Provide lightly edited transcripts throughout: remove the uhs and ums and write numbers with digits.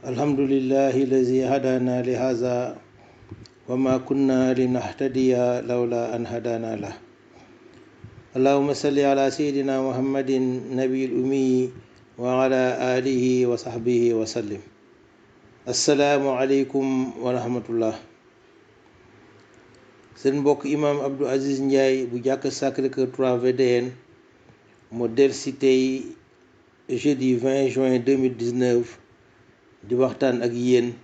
الحمد لله الذي هدانا لهذا وما كنا لنهتدي لولا أن هدانا له. اللهم صل على سيدنا محمد النبي الأمي وعلى آله وصحبه وسلم. السلام عليكم ورحمة الله. seen mbokk imam Abdou Aziz Ndiaye bu jàkk Sacré-Cœur 3 VDN mu dellusi tey jeudi 20 juin 2019 di waxtaan ak yéen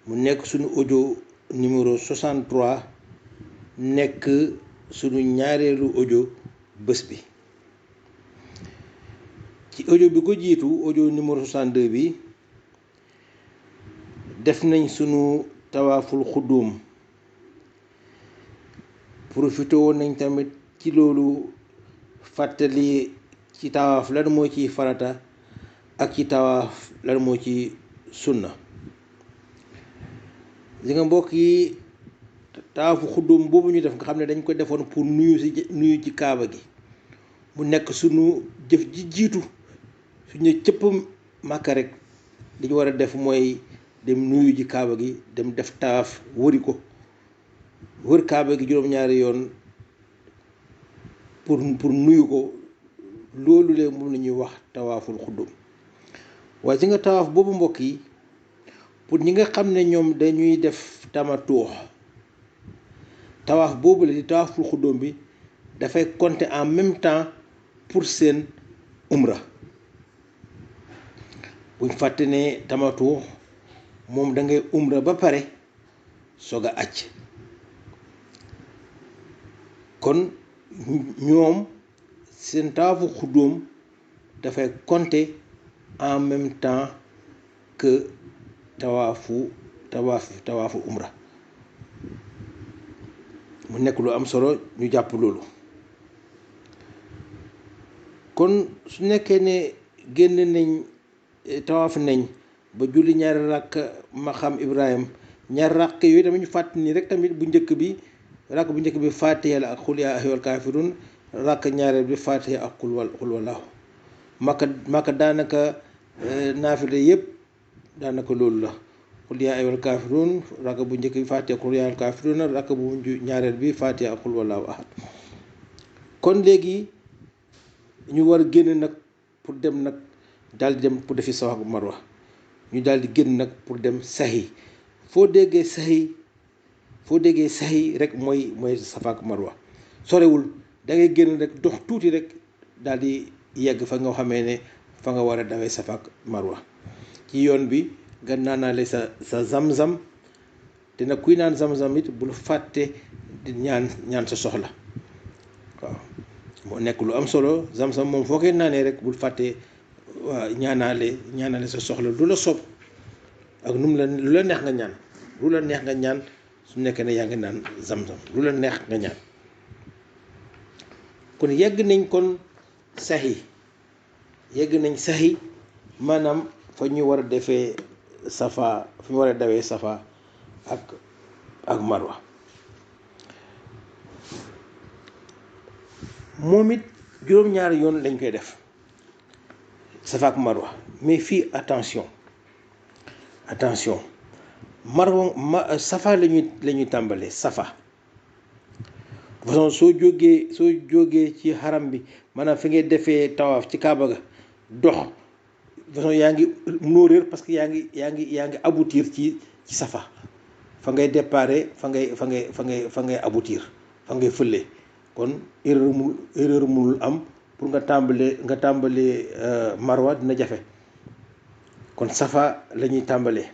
mu nekk suñu audio numéro 63 nekk suñu ñaareelu audio bés bi. ci audio bi ko jiitu audio numéro 62 bi def nañ suñu tawaaful xuddum. profité woon nañ tamit ci loolu fàttali ci tawaaf lan moo ciy farata ak ci tawaaf lan moo ci sunna. li nga mbokk yi tawaafu xuddum boobu ñu def nga xam ne dañ ko defoon pour nuyu ci kaaba gi mu nekk sunu jëf ji jiitu suñu cëpp màkka rek li ñu war a def mooy dem nuyu ji kaaba gi dem def tawaaf wëri ko wër kaaba gi juróom-ñaari yoon pour nuyu ko. loolu lee moom la ñuy wax tawaaful xuddum. waaye ci nga tawaaf boobu mbokk yi pour ñi nga xam ne ñoom dañuy def tamatuux tawaaf boobu la di tawaaful xuddum bi dafay compter en même temps pour seen umra. buñ fàtte ne tamatuux moom da ngay umra ba pare soog a acc. kon ñoom seen tawaafu xuddum dafay compter en même temps que tawaafu umra. mu nekk lu am solo ñu jàpp loolu. kon su nekkee ne génn nañ tawaaf nañ ba julli ñaari ràkk maqaam Ibrahim ñaari ràkk yooyu tamit ñu fàttali ni rek tamit bu njëkk bi ràkk bu njëkk bi Faatiha la ak xul yaa ayyuhal kaafiruun ràkk ñaareel bi Faatiha ak xul wallaahu. Makka daanaka naafile yëpp daanaka loolu la xul yaa ayyuhal kaafiruun ràkk bu njëkk bi Faatiha ak xul yaa ayyuhal kaafiruun ràkk bu ñaareel bi Faatiha ak xul wallaahu ahad. kon léegi ñu war a génn nag pour dem nag daal di dem pour defi Safa ak Marwa ñu daal di génn nag pour dem sahi. foo déggee sahi rek mooy Safa ak Marwa sorewul da ngay génn rek dox tuuti rek daal di yegg fa nga xamee ne fa nga war a dawee Safa ak Marwa. ci yoon bi nga naanaale sa zam-zam te nag kuy naan zam-zam it bul fàtte di ñaan sa soxla. waaw moo nekk lu am solo zam-zam moom foo koy naanee rek bul fàtte waa ñaanaale sa soxla lu la sob ak lu la neex nga ñaan lu la neex nga ñaan su nekkee ne yaa ngi naan zam-zam lu la neex nga ñaan. kon yegg nañ sahi maanaam fa ñu war a defee Safa fa ñu war a dawee Safa ak Marwa. moom it juróom-ñaari yoon lañ koy def Safa ak Marwa mais fii attention Safa la ñuy tàmbalee Safa. de façon soo jógee ci xaram bi maanaam fi ngay defee tawaaf ci Kaaba ga dox de façon yaa ngi mënoo réer parce que yaa ngi aboutir ci Safa fa ngay déparé fa ngay aboutir fa ngay fëlee. kon erreur mënul am pour nga tàmbalee Marwa dina jafe. kon Safa la ñuy tàmbalee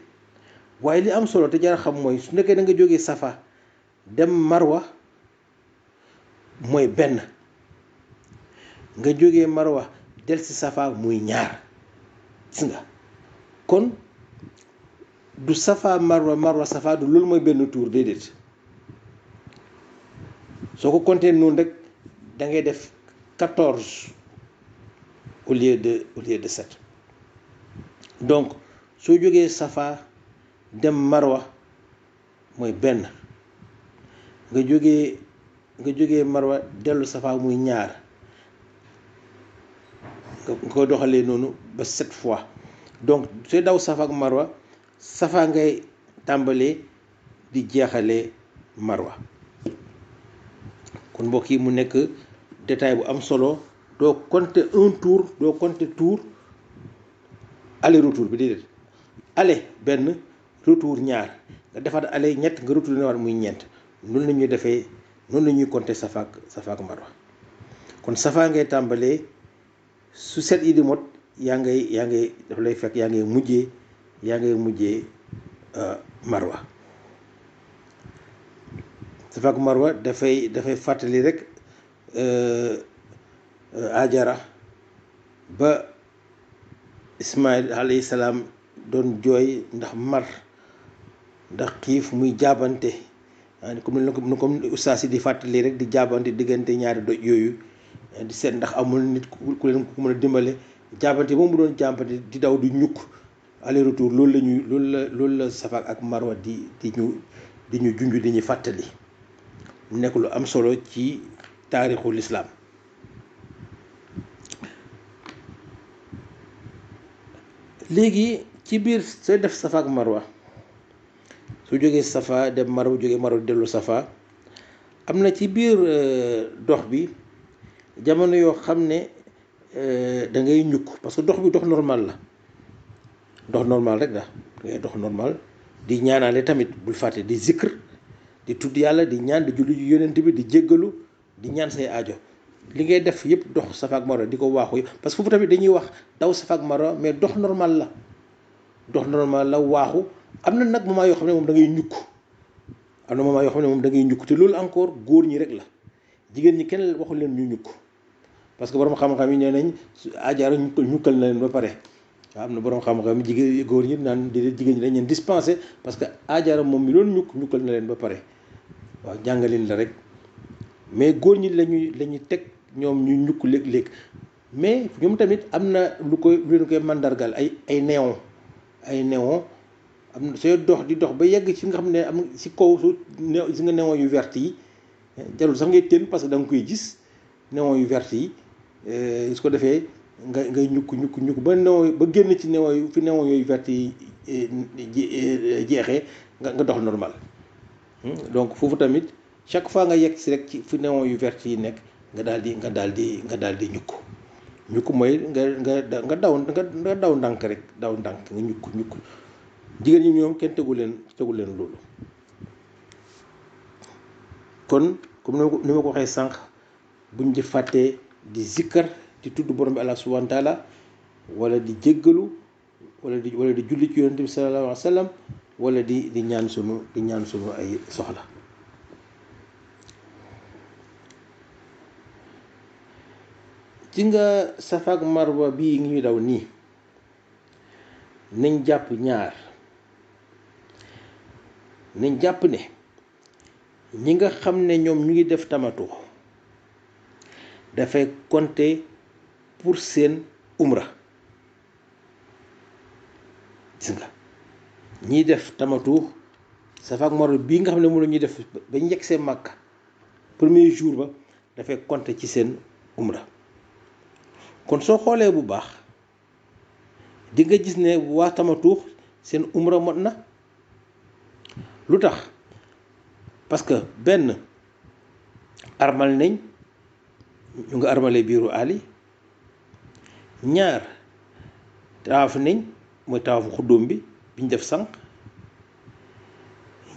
waaye li am solo te jar a xam mooy su nekkee da nga jógee Safa dem Marwa mooy benn nga jógee Marwa del si Safa muy ñaar. gis nga kon du Safa Marwa Safa du loolu mooy benn tour déedéet. soo ko compté noonu rek da ngay def 14 au lieu de 7. donc soo jógee Safa dem Marwa mooy benn nga jógee Marwa dellu Safa muy ñaar nga koy doxalee noonu ba 7 fois. donc sooy daw safa ak marwa safa ngay tàmbalee di jeexalee marwa. kon mbokk yi mu nekk détail bu am solo. doo compter un tour doo compter tour aller retour bi déedéet aller benn retour ñaar nga defaat aller ñett nga retour ne waat muy ñeent. noonu la ñuy defee noonu la ñuy compter safa ak marwa. kon safa ngay tàmbalee su set yi di mot yaa ngay daf lay fekk yaa ngay mujjee marwa. safa ak marwa dafay fàttali rek ajara ba Ismaïl alayhi salaam doon jooy ndax mar ndax xiif muy jaabante comme ustaas yi di fàttali rek di jaabante diggante ñaari doj yooyu di seet ndax amul nit ku leen ku mën a dimbale jaabante moom mu doon jaabante di daw di ñukk aller retour loolu la safa ak marwa di ñu junj di ñu fàttali. mu nekk lu am solo ci taarixu lislaam. léegi ci biir sooy def safa ak marwa su jógee safa dem marwa jógee marwa dellu safa am na ci biir dox bi jamono yoo xam ne da ngay ñukk parce que dox bi dox normal la dox normal rek da ngay dox normal di ñaanaale tamit bul fàtte di zikr di tudd yàlla di ñaan di julli ju yonent bi di jéggalu di ñaan say aajo. li ngay def yëpp dox safa ak marwa di ko waaxu parce que foofu tamit dañuy wax daw safa ak marwa mais dox normal la waaxu. am na nag moment yoo xam ne moom da ngay ñukk te loolu encore góor ñi rek la jigéen ñi kenn waxul leen ñu ñukk parce que borom xam-xam yi nee nañ ajaara ñukkal na leen ba pare. waaw am na borom xam-xam jigéen góor ñi naan jigéen ñi dañ leen dispensé parce que ajaara moom mi doon ñukkal na leen ba pare waaw jàngalin la rek mais góor ñi lañuy teg ñoom ñu ñukk léeg-léeg mais ñoom tamit am na lu leen koy mandargal ay néon am na sooy dox di dox ba yegg ci nga xam ne am si kaw si nga néon yu vert yi jarul sax ngay teen parce que da nga koy gis néon yu vert yi su ko defee ngay ñukk ba néon ba génn ci néon yu fi néon yooyu vert yi jeexee nga dox normal. donc foofu tamit chaque fois nga yegg si rek ci fi néon yu vert yi nekk nga daal di ñukk mooy nga daw ndànk rek nga ñukk jigéen ñi ñoom kenn tegu leen loolu. kon comme ni ma ko waxee sànq buñ di fàttee di zikkar di tudd borom bi Allah subhanahu wa taala wala di jéggalu wala di julli ci yonent bi sallallahu alayhi wa sallam wala di ñaan sunu ay soxla. ci nga safa ak marwa bii ngi ñu daw nii nañ jàpp ne ñi nga xam ne ñoom ñu ngi def tamatu dafay compter pour seen umra. gis nga ñiy def tamatu safa ak marwa bii nga xam ne moom la ñuy def ba njëkk seen Makka premier jour ba dafay compter ci seen umra. kon soo xoolee bu baax di nga gis ne waa tamatu seen umra mot na. lu tax parce que benn armal nañ ñu nga armalee biiru ali ñaar tawaaf nañ mooy tawaafu xuddóom bi biñ def sànq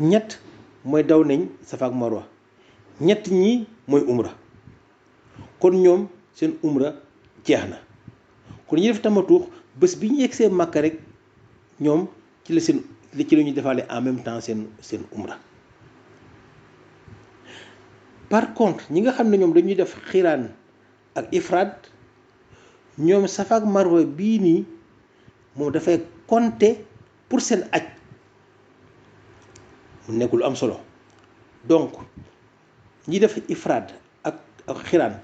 ñett mooy daw nañ safa ak marwa ñett ñi mooy umra. kon ñoom seen umra jeex na. kon ñu def tamatuux bés bi ñu yegsee Màkka rek ñoom ci la ñuy defaale en même temps seen umra. par contre ñi nga xam ne ñoom dañuy def xiraan ak ifraad ñoom safa ak marwa bii nii moom dafay compter pour seen aj. mu nekk lu am solo. donc ñi def ifraad ak xiraan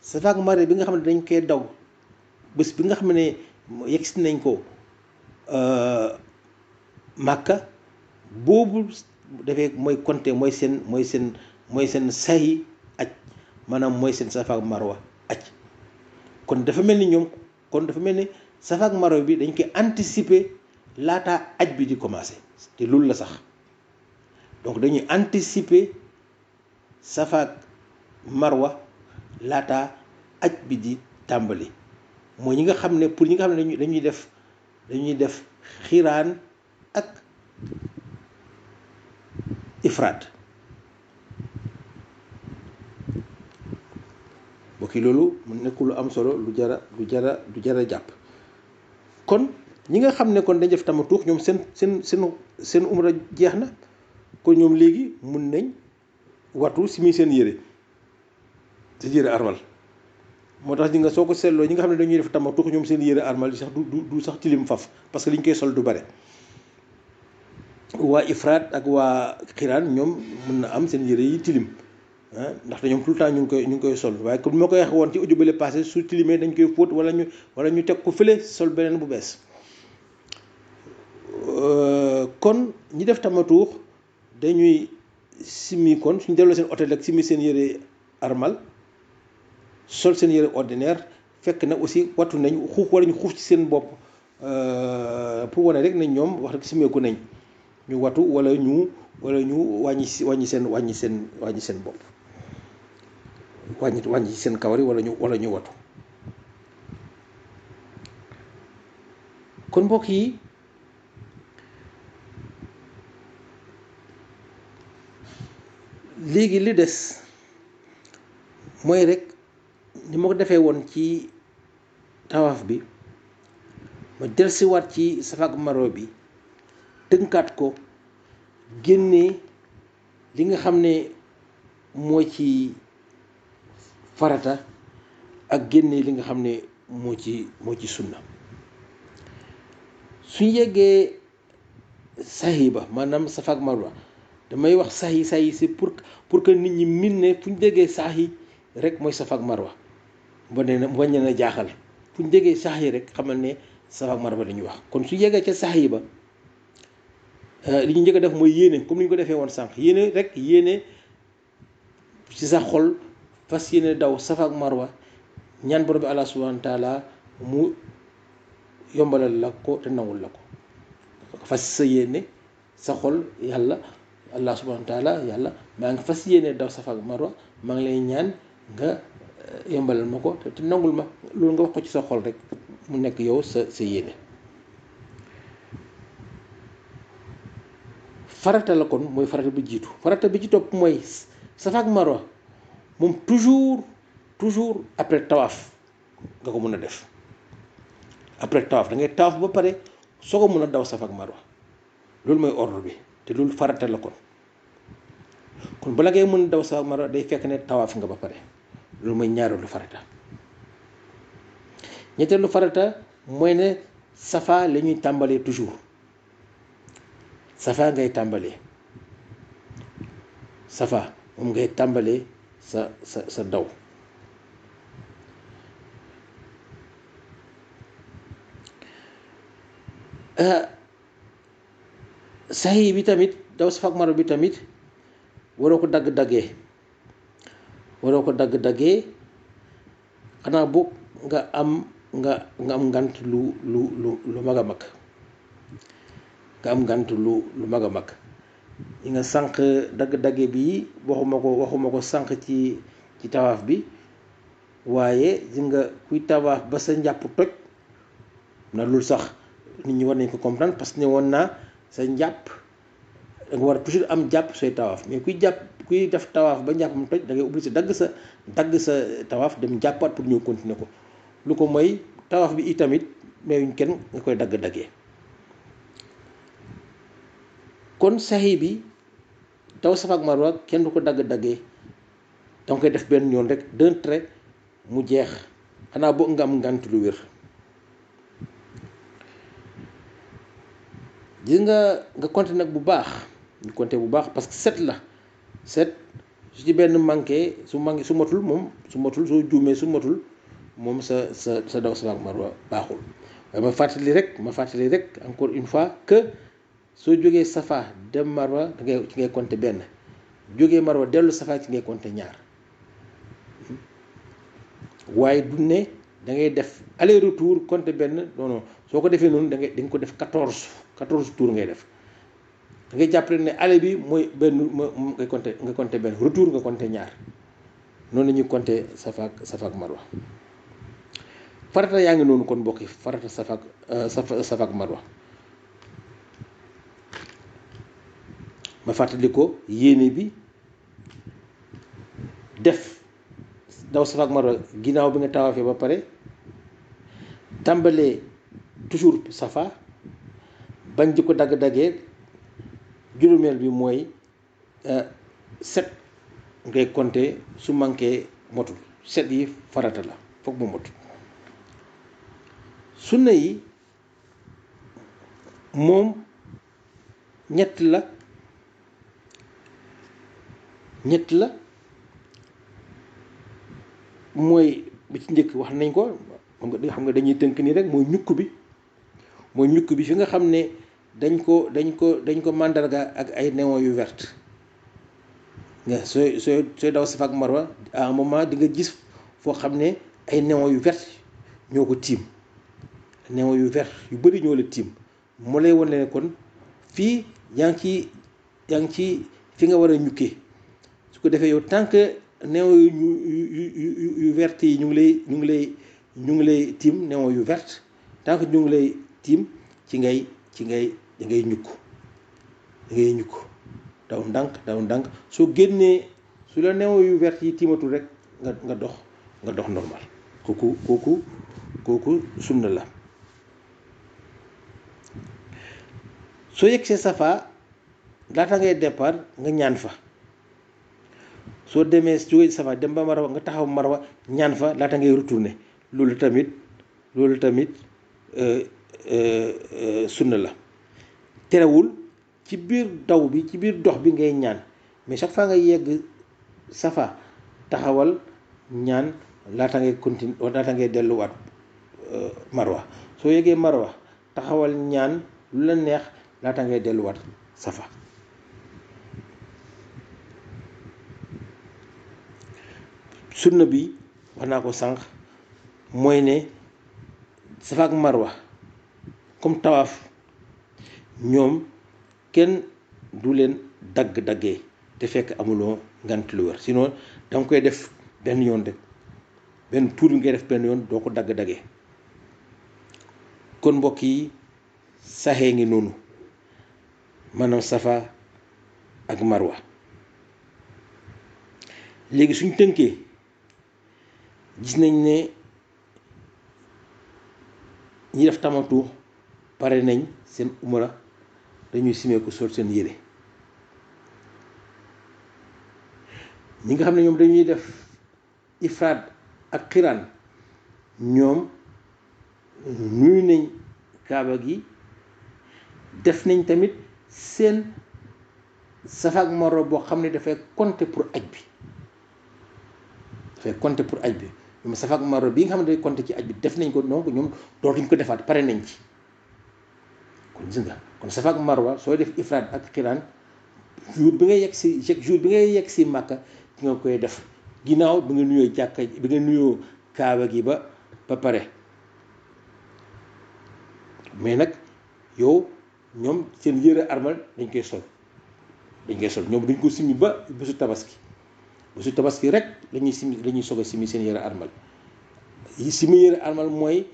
safa ak marwa bi nga xam ne dañ koy daw bés bi nga xam ne yegsi nañ ko Màkka boobu dafay mooy compter mooy seen say aj maanaam mooy seen safa ak marwa aj. kon dafa mel ni ñoom kon dafa mel ni Safa ak Marwa bi dañ koy anticiper laataa aj bi di commencer te loolu la sax donc dañuy anticiper Safa ak Marwa laataa aj bi di tàmbali mooy ñi nga xam ne pour ñi nga xam ne dañuy def xiraan ak ifraat bokki loolu mu nekk lu am solo lu jara jàpp kon ñi nga xam ne kon dañ def tamatuux ñoom seen umra jeex na kon ñoom léegi mun nañ watu simi seen yére armal moo tax ñi nga soo ko seetloo ñi nga xam ne dañuy def tamatuux ñoom seen yére armal yi sax du sax tilim faf parce que li ñu koy sol du bare waa ifraat ak waa xiraan ñoom mun na am seen yére yi tilim ndaxte ñoom tout le temps ñu ngi koy sol waaye comme ma koy wax woon ci audio bële passé su tilimee dañ koy fóot wala ñu teg ko fële sol beneen bu bees kon ñi def tamatuux dañuy simmi kon suñ delloo seen hôtel rek simmi seen yére armal sol seen yére ordinaire fekk na aussi wattu nañ wala ñu xuuf ci seen bopp pour wane rek nañ ñoom wax rek simmeeku nañ ñu watu wala ñu wàññi seen bopp wàññi seen kawar yi wala ñu watu kon mbokk yi léegi li des mooy rek ni ma ko defee woon ci tawaaf bi ma dellusiwaat ci Safa ak Marwa bi tënkaat ko génnee li nga xam ne moo ci farata ak génnee li nga xam ne moo ci sunna suñ yeggee sahi ba maanaam Safa ak Marwa damay wax sahi c'est pour que nit ñi min ne fu ñu déggee sahi rek mooy Safa ak Marwa bañ na jaaxal fu ñu déggee sahi rek xamal ne Safa ak Marwa dañuy wax kon su yeggee ca sahi ba li ñu njëkk a def mooy yéene comme ni ñu ko defee woon sànq yéene ci sa xol fas yéene daw Safa ak Marwa ñaan borom bi Allah subhanahu wa taala mu yombalal la ko te nangul la ko fas sa yéene sa xol yàlla Allah subhanahu wa taala yàlla maa ngi fas yéene daw Safa ak Marwa maa ngi lay ñaan nga yombalal ma ko te nangul ma loolu nga wax ko ci sa xol rek mu nekk yow sa yéene farata la kon mooy farata bi jiitu farata bi ci topp mooy Safa ak Marwa moom toujours après tawaaf nga ko mën a def après tawaaf da ngay tawaaf ba pare soo ko mën a daw Safa ak Marwa loolu mooy ordre bi te loolu farata la kon bala ngay mën a daw Safa ak Marwa day fekk ne tawaaf nga ba pare loolu mooy ñaareelu farata ñetteelu farata mooy ne Safa la ñuy tàmbalee toujours Safa ngay tàmbalee Safa moom ngay tàmbalee sa daw sahi bi tamit daw Safa ak Marwa bi tamit waroo ko dagg-daggee xanaa boog nga am ngant lu mag a mag yi nga sànq dagg-dagge bi waxuma ko sànq ci tawaaf bi waaye ji nga kuy tawaaf ba sa njàpp toj na loolu sax nit ñi war nañ ko comprendre parce que ne woon naa sa njàpp da nga war a toujours am jàpp sooy tawaaf mais kuy def tawaaf ba njàpp mu toj da ngay obligé dagg sa tawaaf dem jàppaat pour ñëw continuer ko lu ko mooy tawaaf bi itamit mayuñ kenn nga koy dagg-daggee kon sahi bi daw Safa ak Marwa kenn du ko dagg-daggee danga koy def benn yoon rek d'un trait mu jeex xanaa boo nga am ngànt lu wér gis nga compter nag bu baax ñu compter bu baax parce que 7 la 7 su ci benn manqué su matul soo juumee su matul moom sa daw Safa ak Marwa baaxul waaye ma fàttali rek encore une fois que soo jógee Safa dem Marwa ci ngay compter benn jógee Marwa dellu Safa ci ngay compter ñaar waaye du ne da ngay def aller retour compter benn non soo ko defee noonu da nga ko def 14 tours ngay def da ngay jàppale ne aller bi mooy benn nga compter benn retour nga compter ñaar noonu la ñuy compter safa ak marwa farata yaa ngi noonu kon mbokk yi farata safa ak marwa ma fàttali ko yéene bi def daw safa ak marwa ginnaaw bi nga tawaafee ba pare tàmbalee toujours safa bañ di ko dagg-daggee juróomeel bi mooy 7 ngay compter su manqué motul 7 yi farata la foog mu mot sunna yi moom ñett la mooy bi ci njëkk wax nañ ko xam nga dañuy tënk nii rek mooy ñukk bi fi nga xam ne dañ ko màndarga ak ay néon yu verte nga sooy daw safa ak marwa à un moment di nga gis foo xam ne ay néon yu verte ñoo ko tiim néon yu verte yu bëri ñoo la tiim moo lay wan ne kon fii yaa ngi ci fi nga war a ñukkee su ko defee yow tant que néon yu verte yi ñu ngi lay tiim néon yu verte tant que ñu ngi lay tiim ci ngay ñukk daw ndànk soo génnee su la néon yu verte yi tiimatul rek nga dox normal kooku sunna la soo yegsee safa laata ngay départ nga ñaan fa soo demee jógee safa dem ba marwa nga taxaw marwa ñaan fa laata ngay retourner loolu tamit sunna la terewul ci biir daw bi ci biir dox bi ngay ñaan mais chaque fois nga yegg safa taxawal ñaan laata ngay continuer laata ngay delluwaat marwa soo yeggee marwa taxawal ñaan lu la neex laata ngay delluwaat safa sunna bi wax naa ko sànq mooy ne safa ak marwa comme tawaaf ñoom kenn du leen dagg-daggee te fekk amuloo ngant lu wér sinon da nga koy def benn yoon rek benn tuur bi ngay def benn yoon doo ko dagg-daggee kon mbokk yi saxee ngi noonu maanaam safa ak marwa léegi suñ tënkee gis nañ ne ñi def tamatu pare nañ seen umra dañuy simeeku sol seen yére ñi nga xam ne ñoom dañuy def ifraad ak xiraan ñoom nuyu nañ kaaba gi def nañ tamit seen safa ak marwa boo xam ne dafay compter pour aj bi ñoom safa ak marwa bi nga xam ne day compter ci aj bi def nañ ko donc ñoom dootuñ ko defaat pare nañ ci kon gis nga kon safa ak marwa sooy def ifraad ak xiraan jour bi ngay yegg si màkka ci nga koy def ginnaaw bi nga nuyoo jàkka bi nga nuyoo kaaba gi ba pare mais nag yow ñoom seen yëre armal dañ koy sol ñoom duñ ko simi ba bésu tabaski rek lañuy soog a simi seen yëre armal simi yëre armal mooy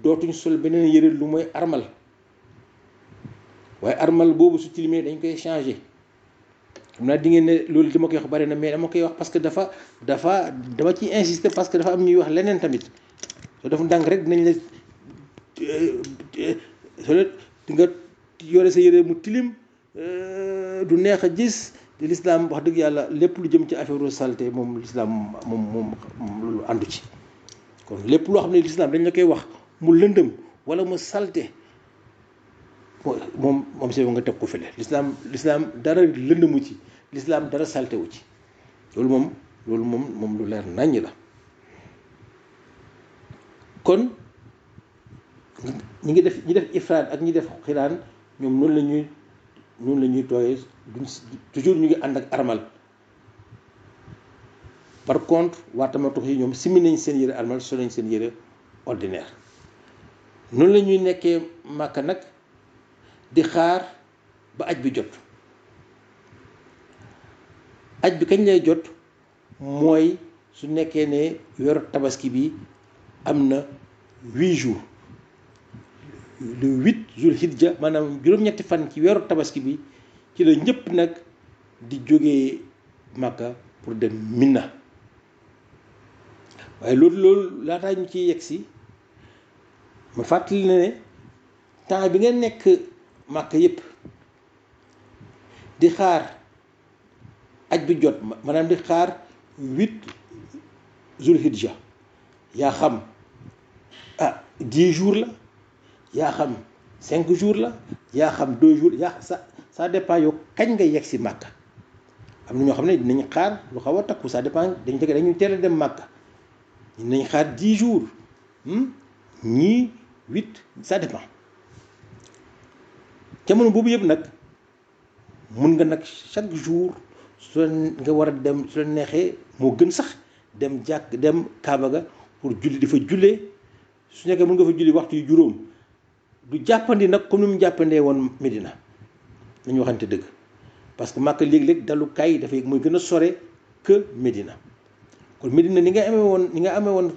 dootuñ sol beneen yëre lu mooy armal waaye armal boobu su tilimee dañ koy changé xam naa di ngeen ne loolu dama koy wax bari na mais dama koy wax parce que dama ciy insister parce que dafa am ñuy wax leneen tamit soo def ndànk rek dinañ la soo di nga yore sa yére mu tilim du neex a gis te l'islam wax dëgg yàlla lépp lu jëm ci affaire saleté moom l'islam moom loolu àndu ci kon lépp loo xam ne l'islam dañ la koy wax mu lëndëm wala mu saleté moom si nga teg ko fële l'islam dara lëndëmu ci l'islam dara saleté wu ci loolu moom lu leer naññ la kon ñi def ifraad ak ñi def xiraan ñoom noonu la ñuy tooyee toujours ñu ngi ànd ak armal par contre waa tamatux yi ñoom simi nañ seen yëre armal sol nañ seen yëre ordinaire. noonu la ñuy nekkee Màkka nag di xaar ba aj bi jot. aj bi kañ lay jot mooy su nekkee ne weeru tabaski bi am na 8 jours le 8 Zulhijja maanaam juróom-ñetti fan ci weeru tabaski bi ci la ñëpp nag di jógee Màkka pour dem Mina. waaye loolu laataa ñu ciy yegg si ma fàttali ne temps bi nga nekk Màkka yëpp di xaar aj bi jot maanaam di xaar 8 Zulhijja yaa xam 10 jours la yaa xam 5 jours la yaa xam 2 jours ça dépend yow kañ nga yegg si Màkka. am na ñoo xam ne dinañ xaar lu xaw a takku ça dépend dañuy teel a dem Màkka dinañ xaar 10 jours ñii 8 ça dépend. jamono boobu yëpp nag mun nga nag chaque jour su nga war a dem su la neexee moo gën sax dem Kaaba ga pour julli di fa jullee su nekkee mun nga fa julli waxtu yu juróom du jàppandi nag comme ni mu jàppandee woon Medina nañu waxante dëgg parce que Màkka léeg-léeg dalukaay yi dafay muy gën a sore que Medina. kon Medina ni nga amee woon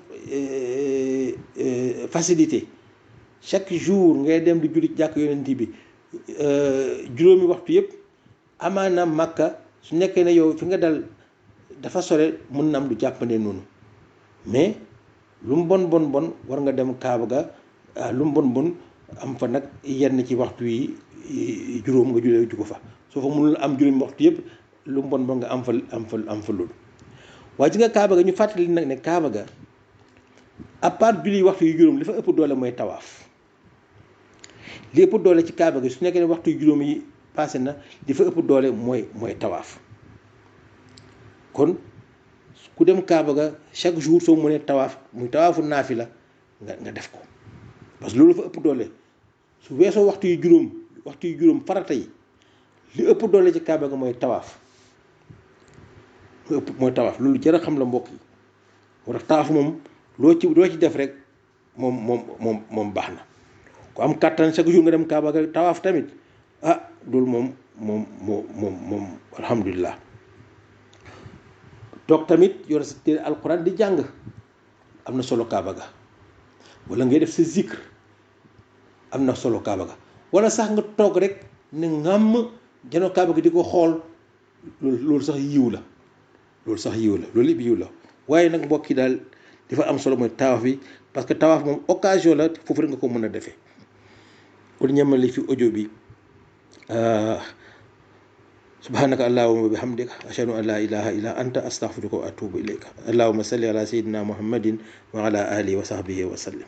facilité chaque jour ngay dem di julli jàkk yonent bi juróomi waxtu yëpp amaana Màkka su nekkee ne yow fi nga dal dafa sore mun na am du jàppandee noonu mais lu mu bon war nga dem Kaaba ga lu mu bon am fa nag yenn ci waxtu yi juróom nga jullee ju ko fa soo fa mënul am juróomi waxtu yëpp lu mu bon nga am fa loolu. waaye ci nga Kaaba ga ñu fàttali nag ne Kaaba ga à part julli waxtu yu juróom li fa ëpp doole mooy tawaaf. li ëpp doole ci Kaaba gi su nekkee ne waxtu yu juróom yi passé na li fa ëpp doole mooy tawaaf. kon ku dem Kaaba ga chaque jour soo mënee tawaaf muy tawaafu naafila nga def ko parce que loolu fa ëpp doole su weesoo waxtu yu juróom farata yi li ëpp doole ci Kaaba ga mooy tawaaf. loolu jar a xam la mbokk yi moo tax tawaaf moom loo ci def rek moom baax na ku am kàttan chaque jour nga dem Kaaba ga tawaaf tamit loolu moom alhamdulilah. toog tamit yor sa téere alquran di jàng am na solo Kaaba ga wala ngay def sa zikr am na solo Kaaba ga wala sax nga toog rek ne ngàmm janoo Kaaba ga di ko xool loolu sax yiw la loolu yëpp yiw la waaye nag mbokk yi daal dafa am solo mooy tawaaf bi parce que tawaaf moom occasion la foofu rek nga ko mën a defee. kon ñemali fi audio bi subhanaka allahumma wa bihamdika ashhadu an la ilaha illa anta astaghfiruka wa atubu ilayka allahumma salli ala sayyidina muhammadin wa ala alihi wa sahbihi wa sallim.